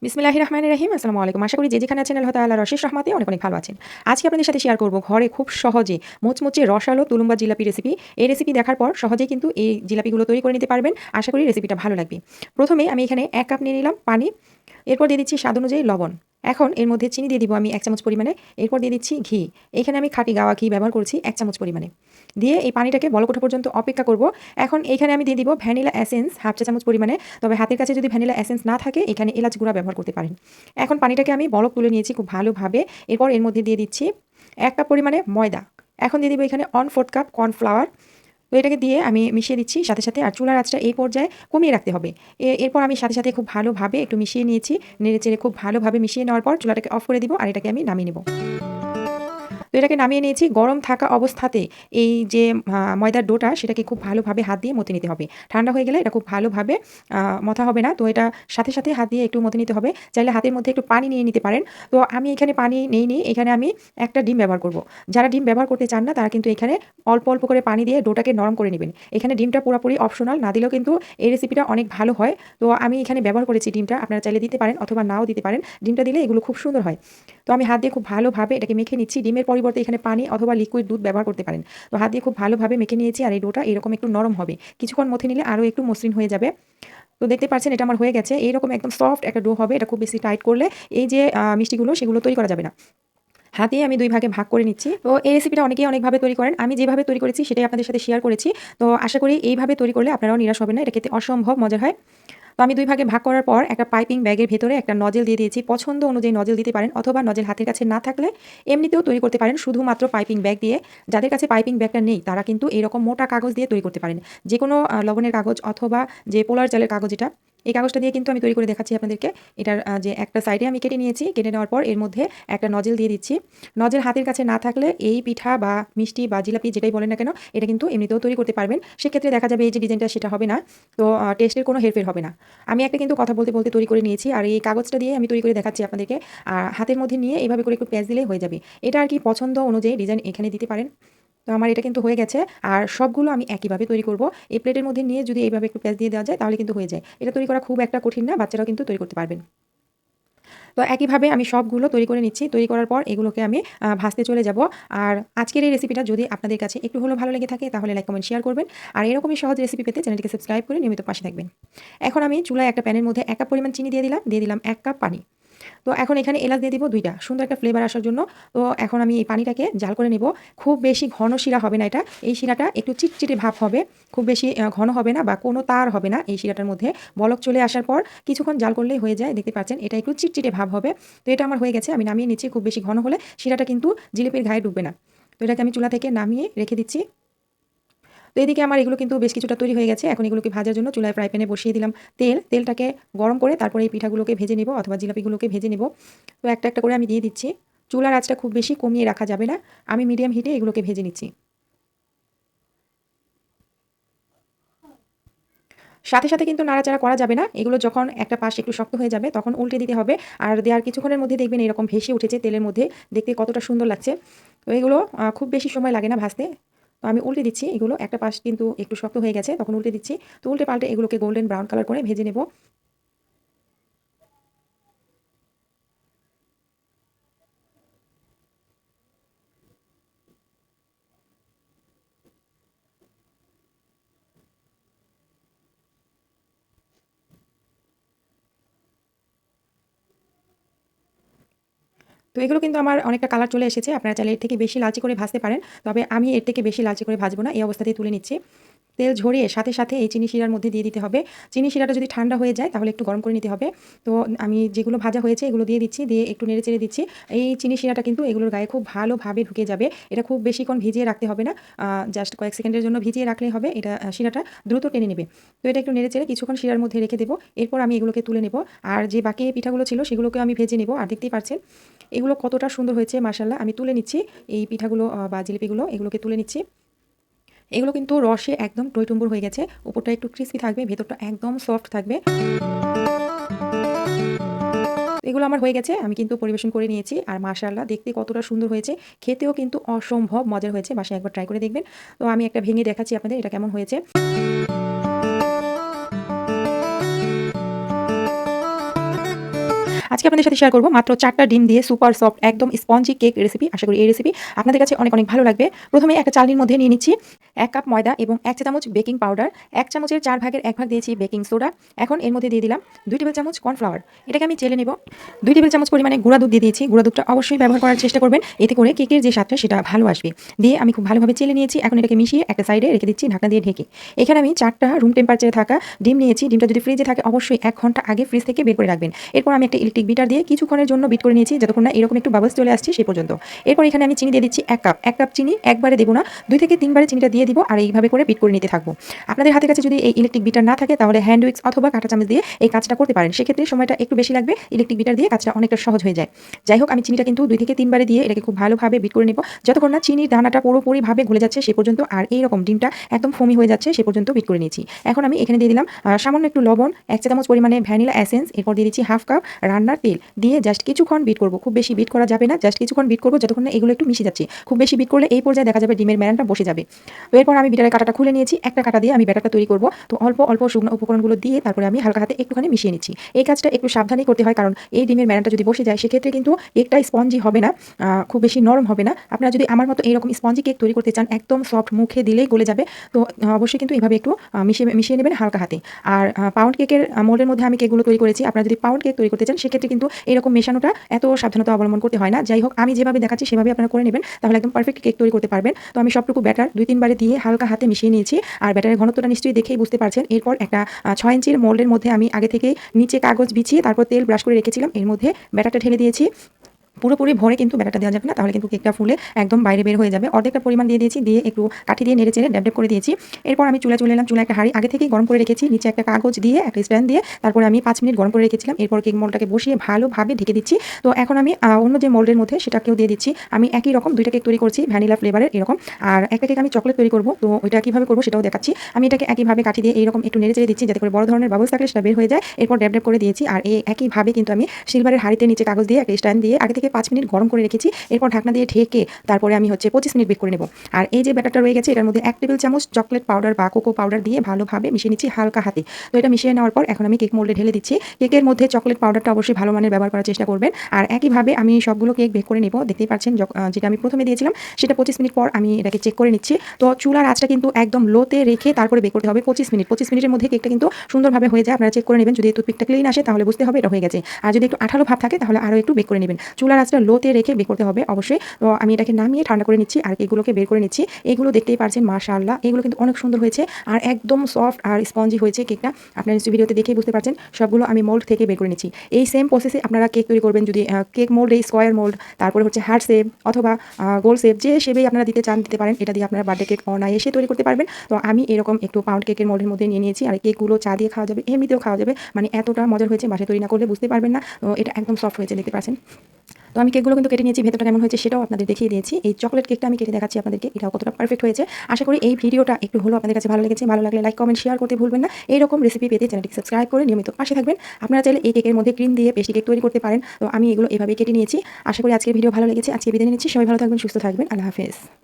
বিসমিল্লাহির রহমানির রহিম। আসসালামু আলাইকুম। আশা করি যে যেখানে আছেন আল্লাহ তাআলার অশেষ রহমতে অনেক অনেক ভালো আছেন। আজকে আপনাদের সাথে শেয়ার করব ঘরে খুব সহজে মুচমুচে রসালো তুলুম্বা জিলাপি রেসিপি। এই রেসিপি দেখার পর সহজেই কিন্তু এই জিলাপিগুলো তৈরি করে নিতে পারবেন। আশা করি রেসিপিটা ভালো লাগবে। প্রথমে আমি এখানে ১ কাপ নিয়ে নিলাম পানি। এরপর দিয়ে দিচ্ছি স্বাদ অনুযায়ী লবণ। এখন এর মধ্যে চিনি দিয়ে দিব আমি ১ চামচ পরিমাণে। এরপর দিয়ে দিচ্ছি ঘি। এখানে আমি খাঁটি গাওয়া ঘি ব্যবহার করছি ১ চামচ পরিমাণে। দিয়ে এই পানিটাকে বলক ওঠা পর্যন্ত অপেক্ষা করব। এখন এইখানে আমি দিয়ে দিব ভ্যানিলা এসেন্স 1/2 চা চামচ পরিমাণে। তবে হাতের কাছে যদি ভ্যানিলা এসেন্স না থাকে এখানে এলাচ গুঁড়া ব্যবহার করতে পারেন। এখন পানিটাকে আমি বলক তুলে নিয়েছি খুব ভালোভাবে। এরপর এর মধ্যে দিয়ে দিচ্ছি ১ কাপ পরিমাণে ময়দা। এখন দিয়ে দিব এখানে 1/4 কাপ কর্নফ্লাওয়ার। তো এটাকে দিয়ে আমি মিশিয়ে দিচ্ছি সাথে, সাথে আর চুলার আঁচটা এই পর্যায়ে কমিয়ে রাখতে হবে। এরপর আমি সাথে, সাথে খুব ভালোভাবে একটু মিশিয়ে নিয়েছি। নেড়েচেড়ে খুব ভালোভাবে মিশিয়ে নেওয়ার পর চুলাটাকে অফ করে দিব আর এটাকে আমি নামিয়ে নেব। তো এটাকে নামিয়ে নিয়েছি গরম থাকা অবস্থাতে এই যে ময়দার ডোটা সেটাকে খুব ভালোভাবে হাত দিয়ে মথে নিতে হবে। ঠান্ডা হয়ে গেলে এটা খুব ভালোভাবে মথা হবে না। তো এটা সাথে, সাথে হাত দিয়ে একটু মথে নিতে হবে। চাইলে হাতের মধ্যে একটু পানি নিয়ে নিতে পারেন। তো আমি এখানে পানি নেইনি। এখানে আমি একটা ডিম ব্যবহার করব। যারা ডিম ব্যবহার করতে চান না তারা কিন্তু এখানে অল্প, অল্প করে পানি দিয়ে ডোটাকে নরম করে নিবেন। এখানে ডিমটা পুরাপুরি অপশনাল, না দিলেও কিন্তু এই রেসিপিটা অনেক ভালো হয়। তো আমি এখানে ব্যবহার করেছি ডিমটা। আপনারা চাইলে দিতে পারেন অথবা নাও দিতে পারেন। ডিমটা দিলে এগুলো খুব সুন্দর হয়। তো আমি হাত দিয়ে খুব ভালোভাবে এটাকে মেখে নিচ্ছি। ডিমের পরিবর্তে এখানে পানি অথবা লিকুইড দুধ ব্যবহার করতে পারেন। তো হাত দিয়ে খুব ভালোভাবে মেখে নিয়েছি আর এই ডোটা এরকম একটু নরম হবে। কিছুক্ষণ মথে নিলে আরও একটু মসৃণ হয়ে যাবে। তো দেখতে পাচ্ছেন এটা আমার হয়ে গেছে। এইরকম একদম সফট একটা ডো হবে। এটা খুব বেশি টাইট করলে এই যে মিষ্টিগুলো সেগুলো তৈরি করা যাবে না। হাত দিয়ে আমি ২ ভাগে ভাগ করে নিচ্ছি। তো এই রেসিপিটা অনেকেই অনেকভাবে তৈরি করেন। আমি যেভাবে তৈরি করেছি সেটাই আপনাদের সাথে শেয়ার করেছি। তো আশা করি এইভাবে তৈরি করলে আপনারাও নিরাশ হবেন না। এটা খেতে অসম্ভব মজার হয়। তো আমি ২ ভাগে ভাগ করার পর একটা পাইপিং ব্যাগের ভেতরে একটা নজেল দিয়ে দিয়েছি। পছন্দ অনুযায়ী নজেল দিতে পারেন অথবা নজেল হাতের কাছে না থাকলে এমনিতেও তৈরি করতে পারেন শুধুমাত্র পাইপিং ব্যাগ দিয়ে। যাদের কাছে পাইপিং ব্যাগটা নেই তারা কিন্তু এরকম মোটা কাগজ দিয়ে তৈরি করতে পারেন। যেকোনো লবণের কাগজ অথবা যে পোলার চালের কাগজ এটা, এই কাগজটা দিয়ে কিন্তু আমি তৈরি করে দেখাচ্ছি আপনাদেরকে। এটার যে একটা সাইডে আমি কেটে নিয়েছি। কেটে নেওয়ার পর এর মধ্যে একটা নজেল দিয়ে দিচ্ছি। নজেল হাতের কাছে না থাকলে এই পিঠা বা মিষ্টি বা জিলাপি যেটাই বলেন না কেন এটা কিন্তু এমনিতেও তৈরি করতে পারবেন। সেক্ষেত্রে দেখা যাবে এই যে ডিজাইনটা সেটা হবে না। তো টেস্টের কোনো হেরফের হবে না। আমি একটা কিন্তু কথা বলতে, বলতে তৈরি করে নিয়েছি। আর এই কাগজটা দিয়ে আমি তৈরি করে দেখাচ্ছি আপনাদেরকে। আর হাতের মধ্যে নিয়ে এভাবে করে একটু প্যাঁচ দিলেই হয়ে যাবে। এটা আর কি পছন্দ অনুযায়ী ডিজাইন এখানে দিতে পারেন। তো আমার এটা কিন্তু হয়ে গেছে। আর সবগুলো আমি একইভাবে তৈরি করব। এই প্লেটের মধ্যে নিয়ে যদি এইভাবে একটু প্যাঁচ দিয়ে দেওয়া যায় তাহলে কিন্তু হয়ে যায়। এটা তৈরি করা খুব একটা কঠিন না। বাচ্চারাও কিন্তু তৈরি করতে পারবেন। তো একইভাবে আমি সবগুলো তৈরি করে নিচ্ছি। তৈরি করার পর এগুলোকে আমি ভাজতে চলে যাব। আর আজকের এই রেসিপিটা যদি আপনাদের কাছে একটু হলেও ভালো লেগে থাকে তাহলে লাইক, কমেন্ট, শেয়ার করবেন। আর এরকমই সহজ রেসিপি পেতে চ্যানেলটিকে সাবস্ক্রাইব করে নিয়মিত পাশে থাকবেন। এখন আমি চুলায় একটা প্যানের মধ্যে ১ কাপ পরিমাণ চিনি দিয়ে দিলাম। দিয়ে দিলাম ১ কাপ পানি। তো এখন এখানে এলাচ দিয়ে দিব ২ টা। সুন্দর একটা ফ্লেভার আসার জন্য। তো এখন আমি এই পানিটাকে জাল করে নেব। খুব বেশি ঘন শিরা হবে না এটা। এই শিরাটা একটু চিটচিটে ভাব হবে। খুব বেশি ঘন হবে না বা কোনো তার হবে না এই শিরাটার মধ্যে। বলক চলে আসার পর কিছুক্ষণ জাল করলেই হয়ে যায়। দেখতে পাচ্ছেন এটা একটু চিটচিটে ভাব হবে। তো এটা আমার হয়ে গেছে। আমি নামিয়ে নিচ্ছি। খুব বেশি ঘন হলে শিরাটা কিন্তু জিলিপির গায়ে ডুববে না। তো এটাকে আমি চুলা থেকে নামিয়ে রেখে দিচ্ছি। তো এদিকে আমার এগুলো কিন্তু বেশ কিছুটা তৈরি হয়ে গেছে। এখন এগুলোকে ভাজার জন্য চুলায় ফ্রাই প্যানে বসিয়ে দিলাম তেল। তেলটাকে গরম করে তারপরে এই পিঠাগুলোকে ভেজে নেব অথবা জিলাপিগুলোকে ভেজে নেব। তো একটা, একটা করে আমি দিয়ে দিচ্ছি। চুলার আঁচটা খুব বেশি কমিয়ে রাখা যাবে না। আমি মিডিয়াম হিটে এগুলোকে ভেজে নিচ্ছি। সাথে, সাথে কিন্তু নাড়াচাড়া করা যাবে না। এগুলো যখন একটা পাশ একটু শক্ত হয়ে যাবে তখন উল্টে দিতে হবে। আর দেওয়ার কিছুক্ষণের মধ্যে দেখবেন এরকম ভেসে উঠেছে তেলের মধ্যে। দেখতে কতটা সুন্দর লাগছে। তো এগুলো খুব বেশি সময় লাগে না ভাজতে। তো আমি উল্টে দিচ্ছি এগুলো। একটা পাশ কিন্তু একটু শক্ত হয়ে গেছে তখন উল্টে দিচ্ছি। তো উল্টে পাল্টে এগুলোকে গোল্ডেন ব্রাউন কালার করে ভেজে নেব। তো এগুলো কিন্তু আমার অনেকটা কালার চলে এসেছে। আপনারা চাইলে এর থেকে বেশি লালচে করে ভাজতে পারেন। তবে আমি এর থেকে বেশি লালচে করে ভাজবো না। এই অবস্থাতেই তুলে নিচ্ছি। তেল ঝরিয়ে সাথে, সাথে এই চিনি শিরার মধ্যে দিয়ে দিতে হবে। চিনি শিরাটা যদি ঠান্ডা হয়ে যায় তাহলে একটু গরম করে নিতে হবে। তো আমি যেগুলো ভাজা হয়েছে এগুলো দিয়ে দিচ্ছি। দিয়ে একটু নেড়ে-চেড়ে দিচ্ছি। এই চিনি শিরাটা কিন্তু এগুলোর গায়ে খুব ভালোভাবে ঢুকে যাবে। এটা খুব বেশিক্ষণ ভিজিয়ে রাখতে হবে না। জাস্ট কয়েক সেকেন্ডের জন্য ভিজিয়ে রাখলেই হবে। এটা শিরাটা দ্রুত টেনে নেবে। তো এটা একটু নেড়ে-চেড়ে কিছুক্ষণ শিরার মধ্যে রেখে দেব। এরপর আমি এগুলোকে তুলে নেব। আর যে বাকি পিঠাগুলো ছিল সেগুলোকেও আমি ভেজে নেব। আর দেখতেই পাচ্ছেন এগুলো কতটা সুন্দর হয়েছে মাশাআল্লাহ। আমি তুলে নিচ্ছি এই পিঠাগুলো বা জিলিপিগুলো এগুলোকে তুলে নিচ্ছি। এগুলো কিন্তু রসে একদম টইটুম্বুর হয়ে গেছে। উপরটা একটু ক্রিসপি থাকবে, ভেতরটা একদম সফট থাকবে। এগুলো আমার হয়ে গেছে। আমি কিন্তু পরিবেশন করে নিয়েছি। আর মাশাআল্লাহ দেখতে কতটা সুন্দর হয়েছে। খেতেও কিন্তু অসম্ভব মজার হয়েছে। বাসায় একবার ট্রাই করে দেখবেন। তো আমি একটা ভেঙে দেখাচ্ছি আপনাদের এটা কেমন হয়েছে। আজকে আপনাদের সাথে শেয়ার করব মাত্র 4টা ডিম দিয়ে সুপার সফট একদম স্পঞ্জি কেক রেসিপি। আশা করি এই রেসিপি আপনাদের কাছে অনেক ভালো লাগবে। প্রথমে একটা চালনির মধ্যে নিয়ে নিচ্ছি 1 কাপ ময়দা এবং 1 চা চামচ বেকিং পাউডার, 1 চামচের 4 ভাগের 1 ভাগ দিয়েছি বেকিং সোডা। এখন এর মধ্যে দিয়ে দিলাম 2 টেবিল চামচ কর্নফ্লাওয়ার। এটাকে আমি চেলে নেব। 2 টেবিল চামচ পরিমাণে গুঁড়া দুধ দিয়ে দিয়েছি। গুঁড়া দুধটা অবশ্যই ব্যবহার করার চেষ্টা করবেন, এতে করে কেকের যে স্বাদটা সেটা ভালো আসবে। দিয়ে আমি খুব ভালোভাবে চেলে নিয়েছি। এখন এটাকে মিশিয়ে একটা সাইডে রেখে দিচ্ছি ঢাকনা দিয়ে ঢেকে। এখানে আমি 4টা রুম টেম্পারেচারে থাকা ডিম নিয়েছি। ডিমটা যদি ফ্রিজে থাকে অবশ্যই 1 ঘন্টা আগে ফ্রিজ থেকে বের করে রাখবেন। এরপর আমি একটা ইলেকট্রিক বিটার দিয়ে কিছুক্ষণের জন্য বিট করে নিয়েছি, যতক্ষণ না এরকম একটু বাবলস চলে আসছে সেই পর্যন্ত। এরপর এখানে আমি চিনি দিয়ে দিচ্ছি 1 কাপ। 1 কাপ চিনি একবারে দেবো না, 2 থেকে 3 বারে চিনিটা দিয়ে দিব আর এইভাবে করে বিট করে নিতে থাকবো। আপনাদের হাতের কাছে যদি এই ইলেকট্রিক বিটার না থাকে তাহলে হ্যান্ড উইক্স অথবা কাঁটা চামচ দিয়ে এই কাজটা করতে পারেন। সেক্ষেত্রে সময়টা একটু বেশি লাগবে, ইলেকট্রিক বিটার দিয়ে কাজটা অনেকটা সহজ হয়ে যায়। যাই হোক, আমি চিনিটা কিন্তু 2 থেকে 3 বারে দিয়ে এটাকে খুব ভালোভাবে বিট করে নেব, যতক্ষণ না চিনির দানাটা পুরোপুরিভাবে গলে যাচ্ছে সে পর্যন্ত, আর এইরকম ডিমটা একদম ফোমি হয়ে যাচ্ছে সে পর্যন্ত বিট করে নিয়েছি। এখন আমি এখানে দিয়ে দিলাম সামান্য একটু লবণ, 1 চা চামচ পরিমাণে ভ্যানিলা এসেন্স, এরপর দিয়ে দিচ্ছি হাফ কাপ রান্নার তেল দিয়ে জাস্ট কিছুক্ষণ বিট করব। খুব বেশি বিট করা যাবে না, জাস্ট কিছুক্ষণ বিট করব যতক্ষণ না এগুলো একটু মিশে যাচ্ছে। খুব বেশি বিট করলে এই পর্যায়ে দেখা যাবে ডিমের ম্যারানটা বসে যাবে। তো এরপর আমি বিটারের কাঁটাটা খুলে নিয়েছি। একটা কাঁটা দিয়ে আমি ব্যাটারটা তৈরি করব। তো অল্প শুকনো উপকরণগুলো দিয়ে তারপরে আমি হালকা হাতে একটুখানি মিশিয়ে নিচ্ছি। এই কাজটা একটু সাবধানেই করতে হয়, কারণ এই ডিমের ম্যারানটা যদি বসে যায় সেক্ষেত্রে কিন্তু কেকটা স্পঞ্জি হবে না, খুব বেশি নরম হবে না। আপনারা যদি আমার মতো এরকম স্পঞ্জি কেক তৈরি করতে চান, একদম সফট, মুখে দিলেই গলে যাবে, তো অবশ্যই কিন্তু এভাবে একটু মিশিয়ে নেবেন হালকা হাতে। আর পাউন্ড কেকের মোল্ডের মধ্যে আমি কেকগুলো তৈরি করেছি। আপনারা যদি পাউন্ড কেক তৈরি করতে চান সেক্ষেত্রে কিন্তু এরকম মেশানোটা এত সাবধানতা অবলম্বন করতে হয় না। যাই হোক, আমি যেভাবে দেখাচ্ছি সেভাবে আপনারা করে নেবেন, তাহলে একদম পারফেক্ট কেক তৈরি করতে পারবেন। তো আমি সবটুকু ব্যাটার 2-3 বারে দিয়ে হালকা হাতে মিশিয়ে নিয়েছি। আর ব্যাটারের ঘনত্বটা নিশ্চয়ই দেখেই বুঝতে পারছেন। এরপর একটা 6 ইঞ্চির মোল্ডের মধ্যে আমি আগে থেকে নিচে কাগজ বিছিয়ে তারপর তেল ব্রাশ করে রেখেছিলাম। এর মধ্যে ব্যাটারটা ঢেলে দিয়েছি। পুরোপুরি ভরে কিন্তু ব্যাটারটা দেওয়া যাবে না, তাহলে কিন্তু কেকটা ফুলে একদম বাইরে বের হয়ে যাবে। অর্ধেকটা পরিমাণ দিয়ে দিয়েছি, দিয়ে একটু কাঠি দিয়ে নেড়ে চেড়ে ড্যাব করে দিয়েছি। এরপর আমি চলে এলাম। চুলা একটা হাঁড়ি আগে থেকেই গরম করে রেখেছি, নিচে একটা কাগজ দিয়ে একটা স্ট্যান্ড দিয়ে তারপরে আমি 5 মিনিট গরম করে রেখেছিলাম। এরপর কেক মোল্ডটাকে বসিয়ে ভালোভাবে ঢেকে দিচ্ছি। তো এখন আমি অন্য যে মোল্ডের মধ্যে সেটাকেও দিয়ে দিচ্ছি। আমি একই রকম 2টা কেক তৈরি করছি ভ্যানিলা ফ্লেভারের এরকম, আর একটা কেক আমি চকলেট তৈরি করব। তো ওইটা কীভাবে করবো সেটাও দেখাচ্ছি। আমি এটাকে একইভাবে কাঠি দিয়ে এইরকম একটু নেড়ে চেড়ে দিচ্ছি, যাতে করে বড় ধরনের বাবলস থাকলে সেটা বের হয়ে যায়। এরপর ড্যাব করে দিয়েছি। আর এই একইভাবে কিন্তু আমি সিলভারের হাঁড়িতে নিচে কাগজ দিয়ে একটা স্ট্যান্ড দিয়ে আগে থেকে 5 মিনিট গরম করে রেখেছি। এরপর ঢাকনা দিয়ে ঢেকে তারপরে আমি 25 মিনিট বেক করে নেব। আর এই যে ব্যাটারটা রয়ে গেছে এটার মধ্যে 1 টেবিল চামচ চকলেট পাউডার বা কোকো পাউডার দিয়ে ভালোভাবে মিশিয়ে নিচ্ছি হালকা হাতে। তো এটা মিশিয়ে নেওয়ার পর এখন আমি কেক মোল্ডে ঢেলে দিচ্ছি। কেকের মধ্যে চকলেট পাউডারটা অবশ্যই ভালো মানের ব্যবহার করার চেষ্টা করবেন। আর একইভাবে আমি সবগুলো কেক বেক করে নেব। দেখতেই পাচ্ছেন যেটা আমি প্রথমে দিয়েছিলাম সেটা 25 মিনিট পর আমি এটাকে চেক করে নিচ্ছি। তো চুলার আঁচটা কিন্তু একদম লোতে রেখে তারপরে বেক করতে হবে 25 মিনিট। 25 মিনিটের মধ্যে কেকটা কিন্তু সুন্দরভাবে হয়ে যায়। আপনারা চেক করে নেবেন, যদি টুথপিকটা ক্লিন আসে তাহলে বুঝতে হবে এটা হয়ে গেছে। আর যদি একটু আঠালো ভাব থাকে তাহলে আরও একটু বেক করে নেবেন। চুলার আঁচটা লোতে রেখে বেক করতে হবে অবশ্যই। তো আমি এটাকে নামিয়ে ঠান্ডা করে নিচ্ছি আর কেকগুলোকে বের করে নিচ্ছি। এগুলো দেখতেই পারছেন মাশাআল্লাহ, এগুলো কিন্তু অনেক সুন্দর হয়েছে আর একদম সফট আর স্পঞ্জি হয়েছে কেকটা। আপনারা নিশ্চয়ই ভিডিওতে দেখেই বুঝতে পারছেন। সবগুলো আমি মোল্ড থেকে বের করে নিচ্ছি। এই সেম প্রসেসে আপনারা কেক তৈরি করবেন। যদি কেক মোল্ড এই স্কোয়ার মোল্ড, তারপরে হার্ট শেপ অথবা গোল শেপ, যে শেপেই আপনারা দিতে চান দিতে পারেন। এটা দিয়ে আপনারা বার্থডে কেক অনায়াসে তৈরি করতে পারবেন। তো আমি এরকম একটু পাউন্ড কেকের মোল্ডের মধ্যে নিয়ে নিয়েছি। আর কেকগুলো চা দিয়ে খাওয়া যাবে, এমনিতেও খাওয়া যাবে, মানে এতটা মজার হয়েছে, বাসায় তৈরি না করলে বুঝতে পারবেন না। তো এটা একদম সফট হয়েছে, দেখতে পাচ্ছেন। তো আমি কেকগুলো কিন্তু কেটে নিয়েছি, ভেতরটা কেমন হয়েছে সেটাও আপনাদের দেখিয়ে দিয়েছি। এই চকলেট কেকটা আমি কেটে দেখাচ্ছি আপনাদেরকে, এটাও কতটা পারফেক্ট হয়েছে। আশা করি এই ভিডিওটা একটু হলেও আপনাদের কাছে ভালো লেগেছে। ভালো লাগলে লাইক, কমেন্ট, শেয়ার করতে ভুলবেন না। এইরকম রেসিপি পেতে চ্যানেলটি সাবস্ক্রাইব করে নিয়মিত পাশে থাকবেন। আপনারা চাইলে এই কেকের মধ্যে ক্রিম দিয়ে পেস্ট্রি কেক তৈরি করতে পারেন। তো আমি এগুলো এভাবেই কেটে নিয়েছি। আশা করি আজকের ভিডিও ভালো লেগেছে। আজকে বিদায় নিচ্ছি। সবাই ভালো থাকবেন, সুস্থ থাকবেন। আল্লাহ হাফেজ।